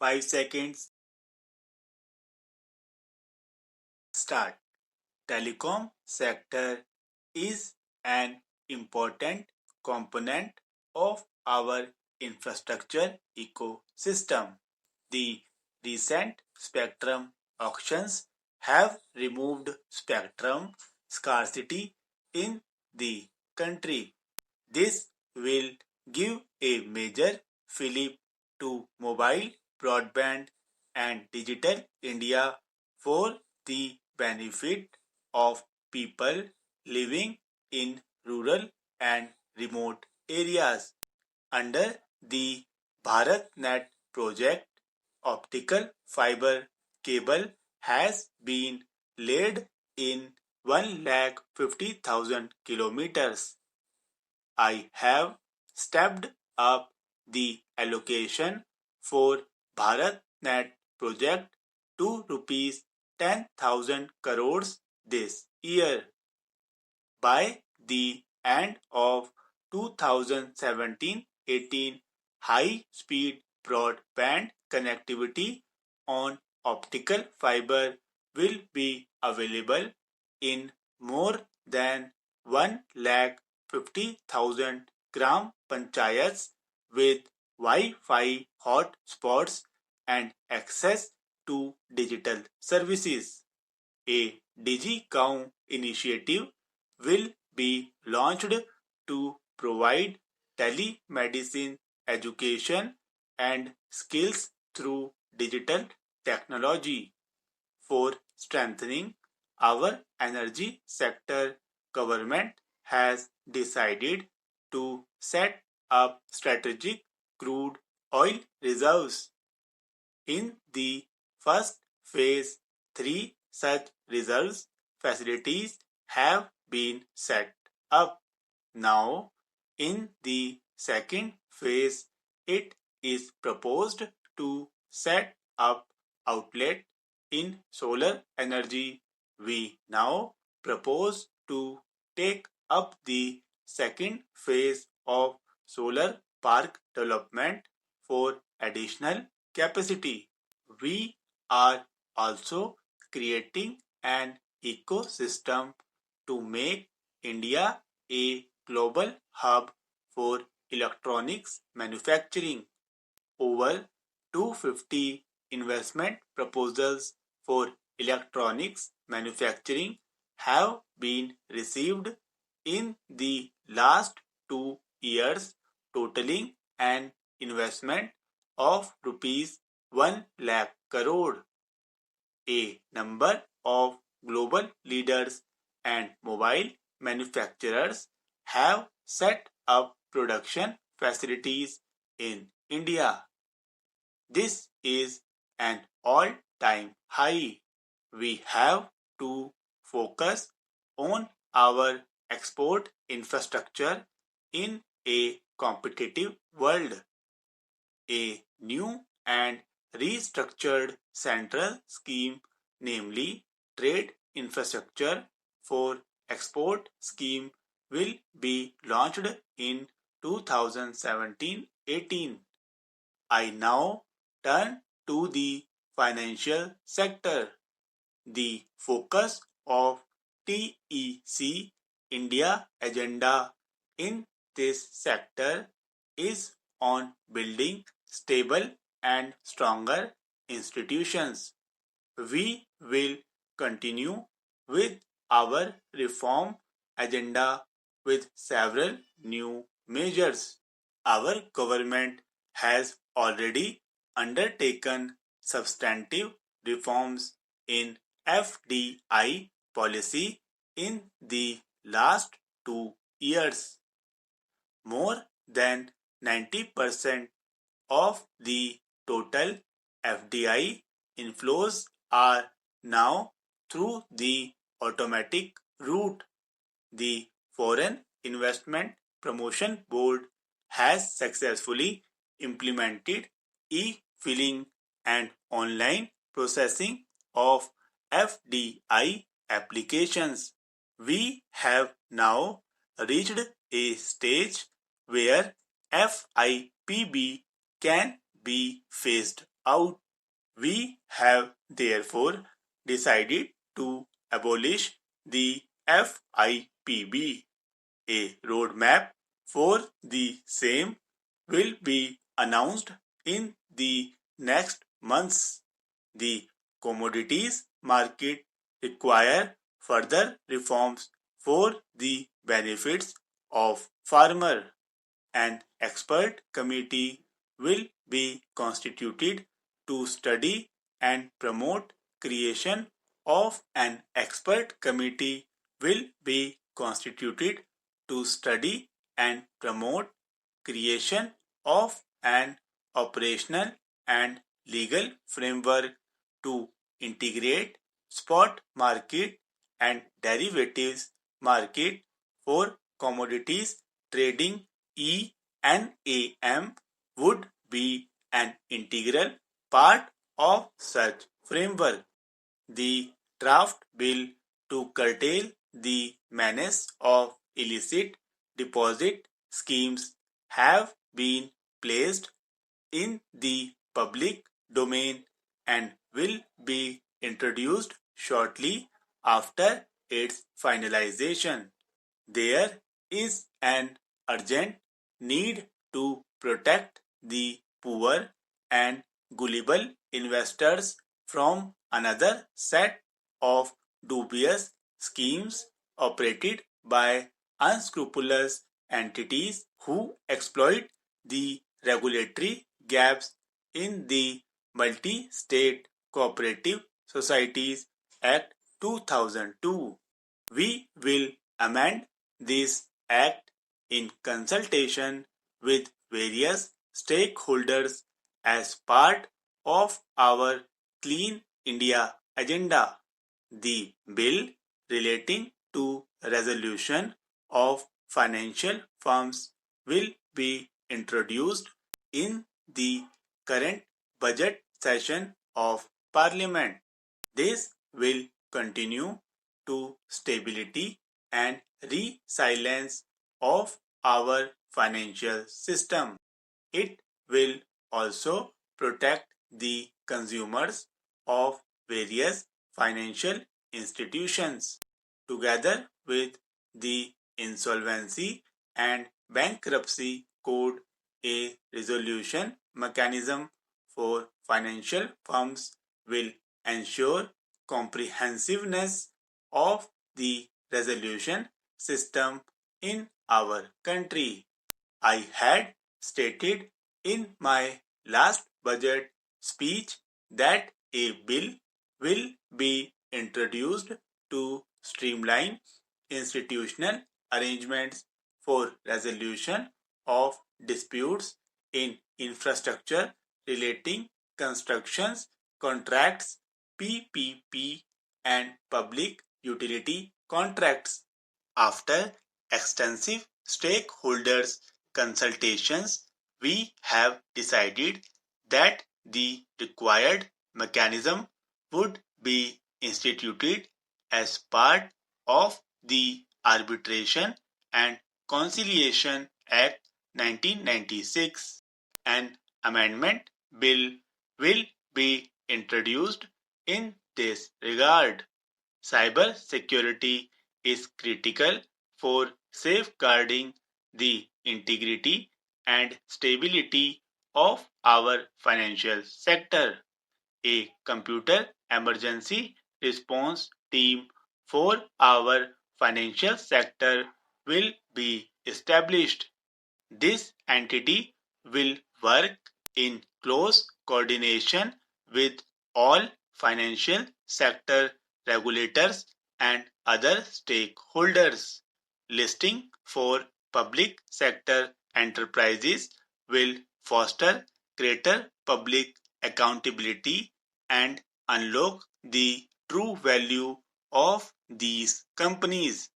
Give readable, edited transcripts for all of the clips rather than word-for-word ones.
5 seconds. Start. Telecom sector is an important component of our infrastructure ecosystem. The recent spectrum auctions have removed spectrum scarcity in the country. This will give a major fillip to mobile broadband and digital India for the benefit of people living in rural and remote areas. Under the BharatNet project, optical fiber cable has been laid in 150,000 kilometers. I have stepped up the allocation for BharatNet project to rupees 10,000 crores this year. By the end of 2017-18, high-speed broadband connectivity on optical fiber will be available in more than 150,000 gram panchayats with Wi-Fi hotspots and access to digital services. A DigiGaon initiative will be launched to provide telemedicine education and skills through digital technology. For strengthening our energy sector, government has decided to set up strategic crude oil reserves. In the first phase, 3 such reserves facilities have been set up. Now, in the second phase, it is proposed to set up outlet in solar energy. We now propose to take up the second phase of solar park development for additional capacity. We are also creating an ecosystem to make India a global hub for electronics manufacturing. Over 250 investment proposals for electronics manufacturing have been received in the last 2 years, totaling an investment of rupees 1 lakh crore. A number of global leaders and mobile manufacturers have set up production facilities in India. This is an all-time high. We have to focus on our export infrastructure in a competitive world. A new and restructured central scheme, namely Trade Infrastructure for Export scheme, will be launched in 2017-18. I now turn to the financial sector. The focus of TEC India agenda in this sector is on building stable and stronger institutions. We will continue with our reform agenda with several new measures. Our government has already undertaken substantive reforms in FDI policy in the last 2 years. More than 90% of the total FDI inflows are now through the automatic route. The Foreign Investment Promotion Board has successfully implemented e-filing and online processing of FDI applications. We have now reached a stage where FIPB can be phased out. We have therefore decided to abolish the FIPB. A roadmap for the same will be announced in the next months. The commodities market require further reforms for the benefits of farmer. An expert committee will be constituted to study and promote creation of an expert committee will be constituted to study and promote creation of an operational and legal framework to integrate spot market and derivatives market for commodities trading. ENAM would be an integral part of such framework. The draft bill to curtail the menace of illicit deposit schemes have been placed in the public domain and will be introduced shortly after its finalization. There is an urgent need to protect the poor and gullible investors from another set of dubious schemes operated by unscrupulous entities who exploit the regulatory gaps in the Multi-State Cooperative Societies Act 2002. We will amend this act in consultation with various stakeholders as part of our Clean India agenda. The bill relating to resolution of financial firms will be introduced in the current budget session of Parliament. This will continue to stability and resilience of our financial system. It will also protect the consumers of various financial institutions. Together with the Insolvency and Bankruptcy Code, a resolution mechanism for financial firms will ensure comprehensiveness of the resolution system in our country. I had stated in my last budget speech that a bill will be introduced to streamline institutional arrangements for resolution of disputes in infrastructure relating constructions, contracts, PPP, and public utility contracts. After extensive stakeholders consultations, we have decided that the required mechanism would be instituted as part of the Arbitration and Conciliation Act 1996. An amendment bill will be introduced in this regard. Cyber security is critical for safeguarding the integrity and stability of our financial sector. A computer emergency response team for our financial sector will be established. This entity will work in close coordination with all financial sector regulators and other stakeholders. Listing for public sector enterprises will foster greater public accountability and unlock the true value of these companies.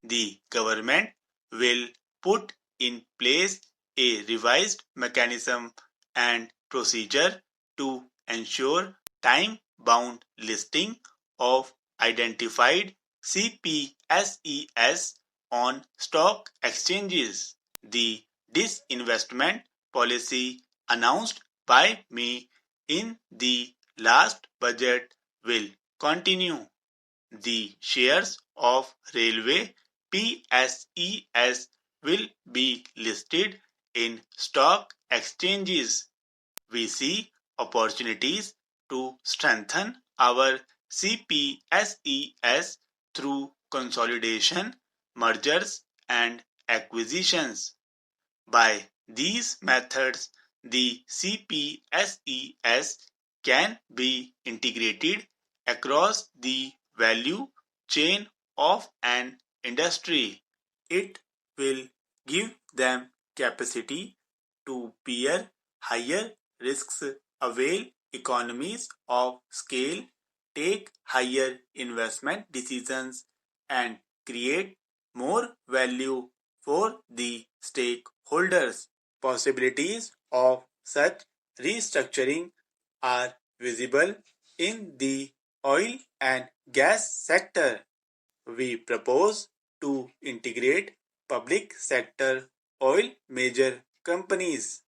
The government will put in place a revised mechanism and procedure to ensure time-bound listing of identified CPSES on stock exchanges. The disinvestment policy announced by me in the last budget will continue. The shares of Railway PSES will be listed in stock exchanges. We see opportunities to strengthen our CPSES through consolidation, mergers, and acquisitions. By these methods, the CPSES can be integrated across the value chain of an industry. It will give them capacity to bear higher risks, avail economies of scale, take higher investment decisions, and create more value for the stakeholders. Possibilities of such restructuring are visible in the oil and gas sector. We propose to integrate public sector oil major companies